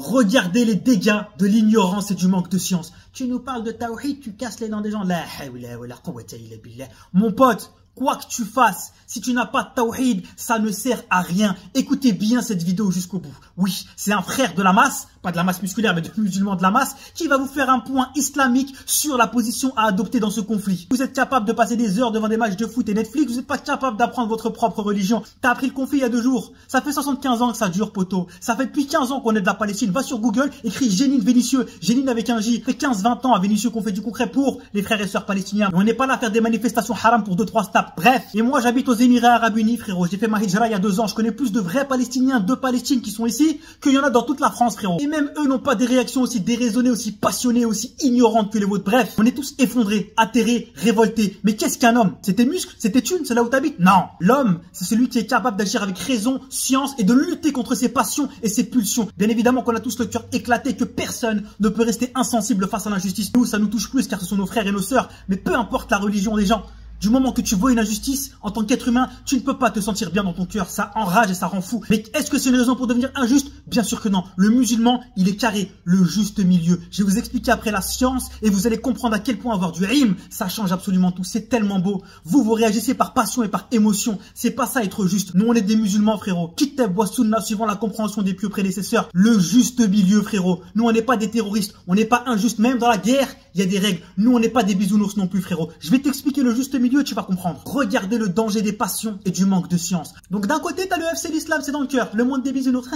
Regardez les dégâts de l'ignorance et du manque de science. Tu nous parles de tawhid, tu casses les dents des gens. La hawla wa la quwwata illa billah. Mon pote, quoi que tu fasses, si tu n'as pas de tawhid, ça ne sert à rien. Écoutez bien cette vidéo jusqu'au bout. Oui, c'est un frère de la masse, pas de la masse musculaire, mais de musulmans de la masse, qui va vous faire un point islamique sur la position à adopter dans ce conflit. Vous êtes capable de passer des heures devant des matchs de foot et Netflix, vous n'êtes pas capable d'apprendre votre propre religion. T'as appris le conflit il y a 2 jours. Ça fait 75 ans que ça dure, poteau. Ça fait depuis 15 ans qu'on est de la Palestine. Va sur Google, écris Jénine Vénitieux. Jénine avec un J. Ça fait 15-20 ans à Vénitieux qu'on fait du concret pour les frères et sœurs palestiniens. Et on n'est pas là à faire des manifestations haram pour 2-3 snaps. Bref. Et moi, j'habite aux Émirats Arabes Unis, frérot. J'ai fait ma hijra il y a 2 ans. Je connais plus de vrais Palestiniens de Palestine qui sont ici qu'il y en a dans toute la France, frérot. Et même eux n'ont pas des réactions aussi déraisonnées, aussi passionnées, aussi ignorantes que les vôtres. Bref, on est tous effondrés, atterrés, révoltés. Mais qu'est-ce qu'un homme? C'est tes muscles? C'est tes thunes? C'est là où t'habites? Non. L'homme, c'est celui qui est capable d'agir avec raison, science et de lutter contre ses passions et ses pulsions. Bien évidemment qu'on a tous le cœur éclaté, que personne ne peut rester insensible face à l'injustice. Nous, ça nous touche plus car ce sont nos frères et nos sœurs. Mais peu importe la religion des gens. Du moment que tu vois une injustice, en tant qu'être humain, tu ne peux pas te sentir bien dans ton cœur. Ça enrage et ça rend fou. Mais est-ce que c'est une raison pour devenir injuste? Bien sûr que non. Le musulman, il est carré, le juste milieu. Je vais vous expliquer après la science et vous allez comprendre à quel point avoir du ilm, ça change absolument tout. C'est tellement beau. Vous réagissez par passion et par émotion. C'est pas ça être juste. Nous, on est des musulmans, frérot. Kitab wa sunna, suivant la compréhension des pieux prédécesseurs. Le juste milieu, frérot. Nous, on n'est pas des terroristes. On n'est pas injustes. Même dans la guerre, il y a des règles. Nous, on n'est pas des bisounours non plus, frérot. Je vais t'expliquer le juste milieu, tu vas comprendre. Regardez le danger des passions et du manque de science. Donc d'un côté, t'as le FC l'islam, c'est dans le cœur. Le monde des bisounours.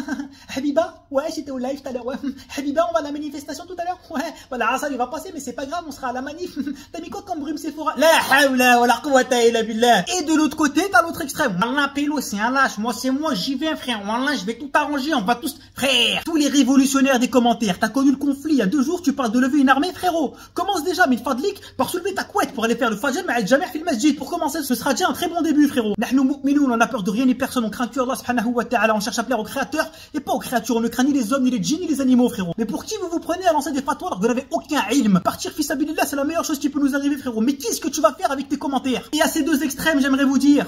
Habiba, ouais, j'étais au live tout à l'heure. Ouais. Habiba, on va à la manifestation tout à l'heure. Ouais, voilà, ça il va passer, mais c'est pas grave, on sera à la manif. T'as mis quoi comme brume Sephora? La hawla wa la quwwata illa billah. Et de l'autre côté, t'as l'autre extrême. Wallah, Pélo, c'est un lâche. Moi, c'est moi, j'y vais, frère. Wallah, je vais tout arranger. On va tous, frère. Tous les révolutionnaires des commentaires. T'as connu le conflit il y a 2 jours, tu parles de lever une armée, frérot. Commence déjà, mais fadlik, par soulever ta couette pour aller faire le fajr, mais jamais fait le masjid. Pour commencer, ce sera déjà un très bon début, frérot. Nahnu mu'minun, on a peur de rien ni personne, on craint que Allah subhanahu wa ta'ala, on cherche à plaire au créateur et pas aux créatures, on ne craint ni les hommes, ni les djinns, ni les animaux, frérot. Mais pour qui vous vous prenez à lancer des fatwas alors que vous n'avez aucun ilm? Partir fils sabilillah, c'est la meilleure chose qui peut nous arriver, frérot. Mais qu'est-ce que tu vas faire avec tes commentaires? Et à ces 2 extrêmes, j'aimerais vous dire,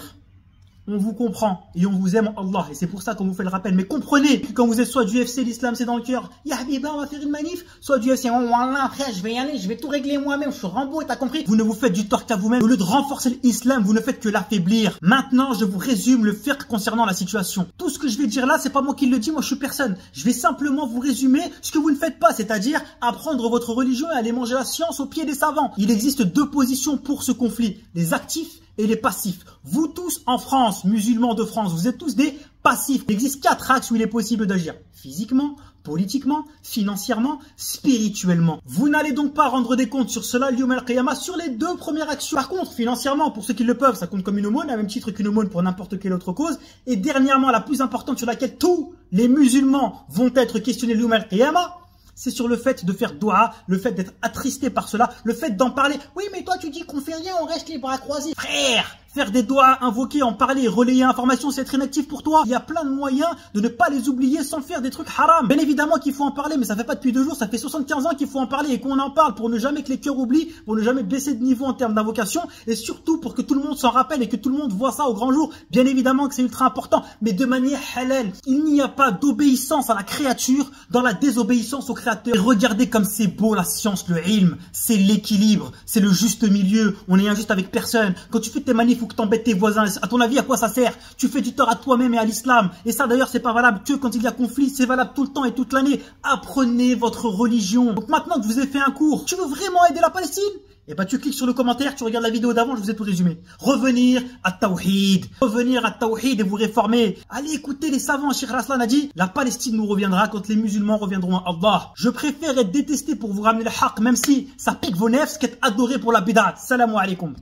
on vous comprend et on vous aime Allah et c'est pour ça qu'on vous fait le rappel. Mais comprenez que quand vous êtes soit du FC, l'islam c'est dans le cœur, ya habiba on va faire une manif, soit du FC, oh wallah frère je vais y aller, je vais tout régler moi-même, je suis Rambo et t'as compris. Vous ne vous faites du tort qu'à vous-même. Au lieu de renforcer l'islam, vous ne faites que l'affaiblir. Maintenant je vous résume le fait concernant la situation. Tout ce que je vais dire là, c'est pas moi qui le dis, moi je suis personne. Je vais simplement vous résumer ce que vous ne faites pas, c'est-à-dire apprendre votre religion et aller manger la science au pied des savants. Il existe 2 positions pour ce conflit, les actifs et les passifs. Vous tous en France, musulmans de France, vous êtes tous des passifs. Il existe 4 axes où il est possible d'agir. Physiquement, politiquement, financièrement, spirituellement. Vous n'allez donc pas rendre des comptes sur cela, Yawm al-Qiyamah, sur les 2 premières actions. Par contre, financièrement, pour ceux qui le peuvent, ça compte comme une aumône, à même titre qu'une aumône pour n'importe quelle autre cause. Et dernièrement, la plus importante sur laquelle tous les musulmans vont être questionnés, Yawm al-Qiyamah, c'est sur le fait de faire doua, le fait d'être attristé par cela, le fait d'en parler. Oui, mais toi, tu dis qu'on fait rien, on reste les bras croisés. Frère, faire des doigts, invoquer, en parler, relayer information, c'est être inactif pour toi. Il y a plein de moyens de ne pas les oublier sans faire des trucs haram. Bien évidemment qu'il faut en parler, mais ça fait pas depuis 2 jours, ça fait 75 ans qu'il faut en parler et qu'on en parle pour ne jamais que les cœurs oublient, pour ne jamais baisser de niveau en termes d'invocation et surtout pour que tout le monde s'en rappelle et que tout le monde voit ça au grand jour. Bien évidemment que c'est ultra important, mais de manière halal. Il n'y a pas d'obéissance à la créature dans la désobéissance au créateur. Et regardez comme c'est beau la science, le ilm, c'est l'équilibre, c'est le juste milieu. On est injuste avec personne. Quand tu fais tes manifs ou que t'embêtes tes voisins, à ton avis à quoi ça sert? Tu fais du tort à toi-même et à l'islam. Et ça d'ailleurs c'est pas valable que quand il y a conflit, c'est valable tout le temps et toute l'année. Apprenez votre religion. Donc maintenant que je vous ai fait un cours, tu veux vraiment aider la Palestine? Et bah tu cliques sur le commentaire, tu regardes la vidéo d'avant, je vous ai tout résumé. Revenir à Tawhid et vous réformer. Allez écouter les savants, Cheikh Raslan a dit, la Palestine nous reviendra quand les musulmans reviendront à Allah. Je préfère être détesté pour vous ramener le haqq, même si ça pique vos nerfs, qu'être adoré pour la bid'at. Salam alaikum.